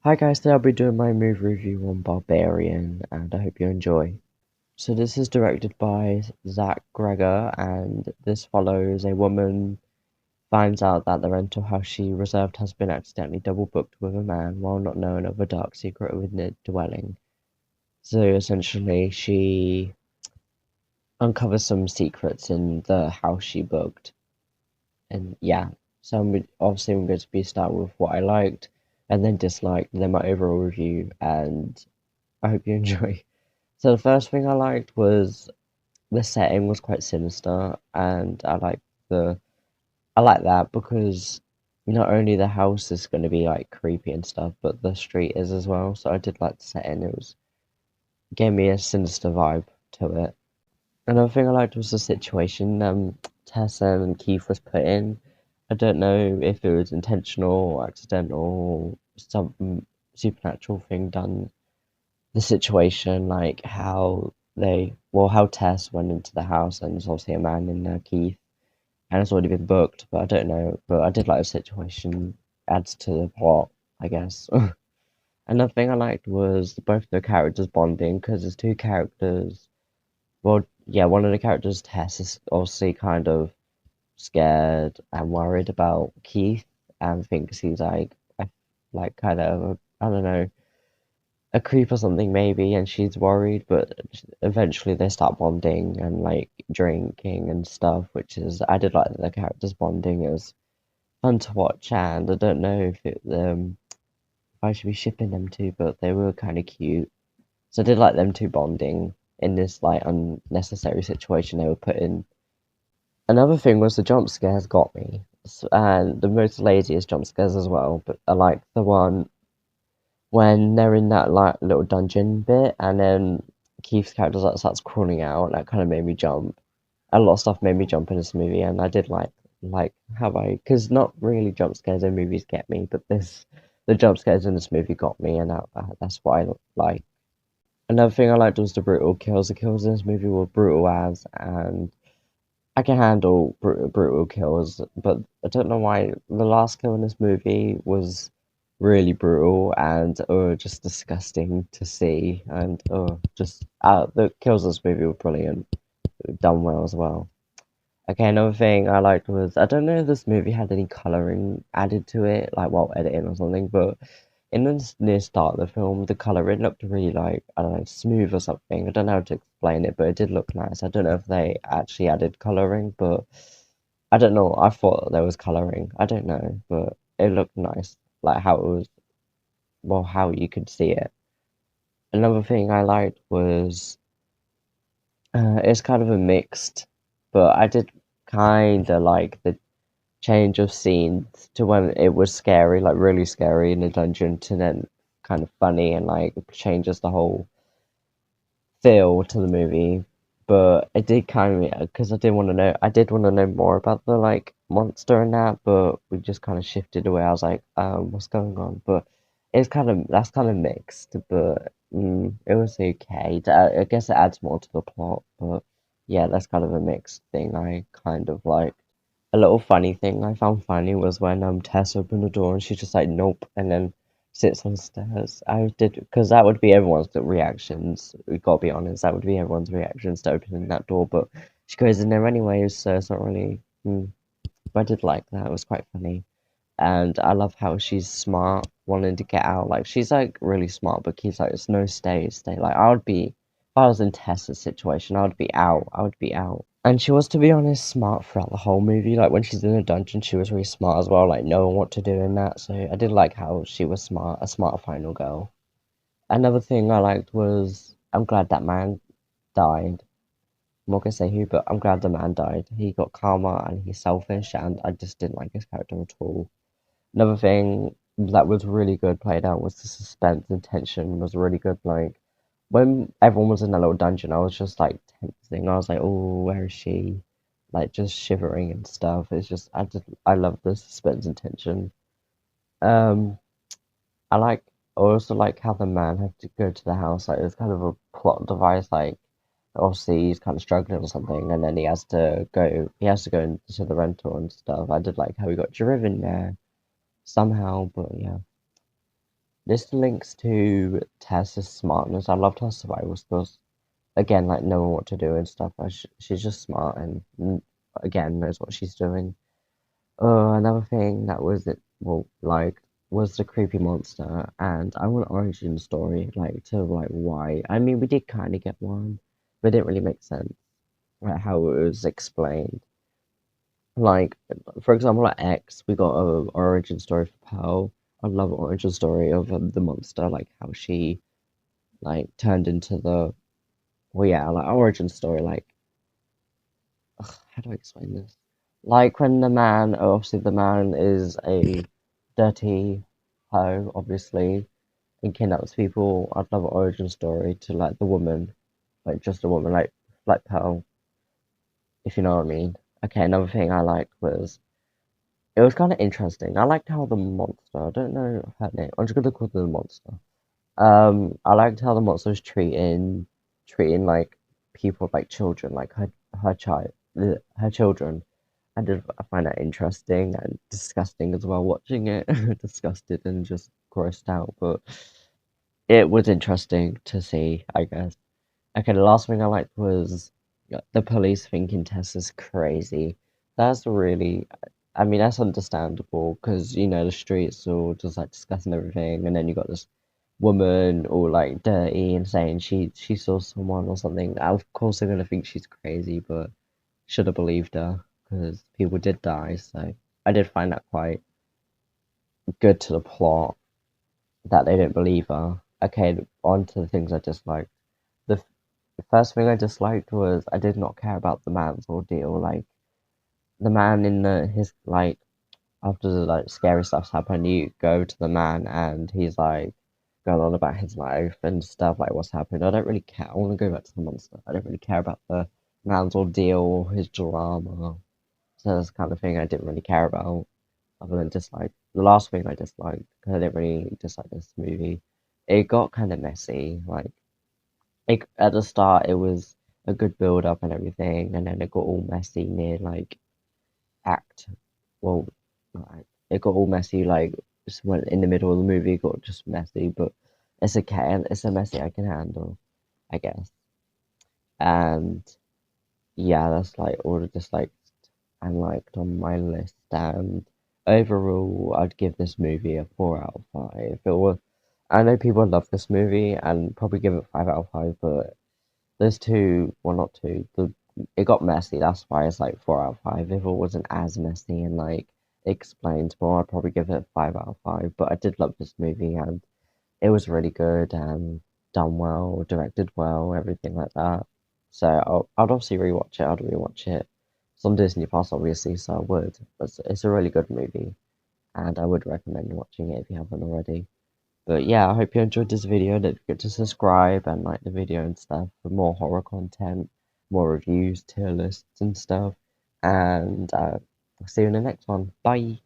Hi guys, today I'll be doing my movie review on Barbarian, and I hope you enjoy. So this is directed by Zach Greger, and this follows a woman finds out that the rental house she reserved has been accidentally double booked with a man while not knowing of a dark secret within the dwelling. So essentially, she uncovers some secrets in the house she booked, and yeah. So I'm going to be start with what I liked, and then disliked, then my overall review, and I hope you enjoy. So the first thing I liked was the setting was quite sinister, and the I like that because not only the house is going to be like creepy and stuff, but the street is as well. So I did like the setting. It was gave me a sinister vibe to it. Another thing I liked was the situation Tessa and Keith was put in. I don't know if it was intentional or accidental or some supernatural thing done the situation, like how Tess went into the house and there's obviously a man in there, Keith, and it's already been booked, but I don't know. But I did like the situation, adds to the plot, I guess. Another thing I liked was both the characters bonding because there's two characters. Well, yeah, one of the characters, Tess, is obviously kind of scared and worried about Keith and thinks he's like kind of, I don't know, a creep or something maybe, and she's worried, but eventually they start bonding and like drinking and stuff, which is I did like the characters bonding. It was fun to watch, and I don't know if I should be shipping them two, but they were kind of cute. So I did like them two bonding in this like unnecessary situation they were put in. Another thing was the jump scares got me, and the most laziest jump scares as well. But I like the one when they're in that like little dungeon bit, and then Keith's character like starts crawling out. That kind of made me jump. A lot of stuff made me jump in this movie, and I did like how I because not really jump scares in movies get me, but this the jump scares in this movie got me, and that's what I like. Another thing I liked was the brutal kills. The kills in this movie were brutal as, and I can handle brutal kills, but I don't know why the last kill in this movie was really brutal and just disgusting to see, and just the kills in this movie were brilliant, done well as well. Okay, another thing I liked was I don't know if this movie had any coloring added to it, like while editing or something, but in the near start of the film, the coloring looked really like I don't know, smooth or something. I don't know how to explain it, but it did look nice. I don't know if they actually added coloring, but I don't know. I thought there was coloring. I don't know, but it looked nice, like how it was, well, how you could see it. Another thing I liked was it's kind of a mixed, but I did kind of like the change of scenes to when it was scary, like really scary in the dungeon, to then kind of funny and like changes the whole feel to the movie. But it did kind of because I did want to know more about the like monster and that, but we just kind of shifted away. I was like, what's going on? But it's kind of that's kind of mixed, but it was okay. I guess it adds more to the plot, but yeah, that's kind of a mixed thing. I kind of like. A little funny thing I found funny was when Tess opened the door and she's just like nope and then sits on the stairs. I did because that would be everyone's reactions. We gotta be honest, that would be everyone's reactions to opening that door. But she goes in there anyway, so it's not really. But I did like that. It was quite funny, and I love how she's smart, wanting to get out. Like she's like really smart, but Keith's like, "It's no stay, stay." Like I would be if I was in Tessa's situation, I would be out. I would be out. And she was, to be honest, smart throughout the whole movie. Like when she's in a dungeon, she was really smart as well, like knowing what to do in that. So I did like how she was smart, a smart final girl. Another thing I liked was I'm glad that man died. I'm not gonna say who, but I'm glad the man died. He got karma and he's selfish, and I just didn't like his character at all. Another thing that was really good played out was the suspense and tension was really good. Like when everyone was in a little dungeon, I was just like tensing. I was like, "Oh, where is she?" Like just shivering and stuff. It's just I love the suspense and tension. Um, I like I also like how the man had to go to the house. Like it's kind of a plot device. Like obviously he's kind of struggling or something, and then he has to go. He has to go into the rental and stuff. I did like how he got driven there somehow, but yeah. this links to Tessa's smartness. I loved her survival skills. Again, like knowing what to do and stuff. She's just smart and again knows what she's doing. Another thing that was it, well, like, was the creepy monster, and I want an origin story, like, to, like, why. I mean, we did kind of get one, but it didn't really make sense, like, how it was explained. Like, for example, at X, we got a origin story for Pearl. I love an origin story of the monster, like, how she, like, turned into the, well, yeah, like, origin story, like, how do I explain this? Like when the man, obviously the man is a dirty hoe, obviously, and kidnaps people. I'd love an origin story to like the woman, like just a woman, like Pearl, if you know what I mean. Okay, another thing I liked was it was kind of interesting. I liked how the monster, I don't know her name, I'm just gonna call her the monster. I liked how the monster was treating like people like children, like her child, her children. I find that interesting and disgusting as well watching it. Disgusted and just grossed out, but it was interesting to see, I guess. Okay, the last thing I liked was the police thinking Tessa's crazy. That's really, I mean, that's understandable because, you know, the streets are all just like discussing everything, and then you got this woman all like dirty and saying she saw someone or something. Of course, they're gonna think she's crazy, but should have believed her because people did die. So I did find that quite good to the plot that they didn't believe her. Okay, on to the things I disliked. The first thing I disliked was I did not care about the man's ordeal. Like the man in his like after the like scary stuff's happened, you go to the man and he's like going on about his life and stuff like what's happened. I don't really care. I want to go back to the monster. I don't really care about the man's ordeal or his drama. So that's the kind of thing I didn't really care about, other than dislike. The last thing I disliked, because I didn't really dislike this movie, it got kind of messy. Like at the start, it was a good build up and everything, and then it got all messy near like act. Well, like, it got all messy like just when in the middle of the movie, it got just messy. But it's okay. It's a messy I can handle, I guess. And yeah, that's like all the dislikes and liked on my list. And overall, I'd give this movie a 4 out of 5. It was, I know people love this movie and probably give it 5 out of 5, but there's two, well, not two. It got messy. That's why it's like 4 out of 5. If it wasn't as messy and like explained more, I'd probably give it 5 out of 5. But I did love this movie and it was really good and done well, directed well, everything like that. So I'd obviously rewatch it. I'd rewatch it. It's on Disney Plus, obviously, so I would. But it's a really good movie, and I would recommend watching it if you haven't already. But yeah, I hope you enjoyed this video. Don't forget to subscribe and like the video and stuff for more horror content, more reviews, tier lists and stuff. And I'll see you in the next one. Bye.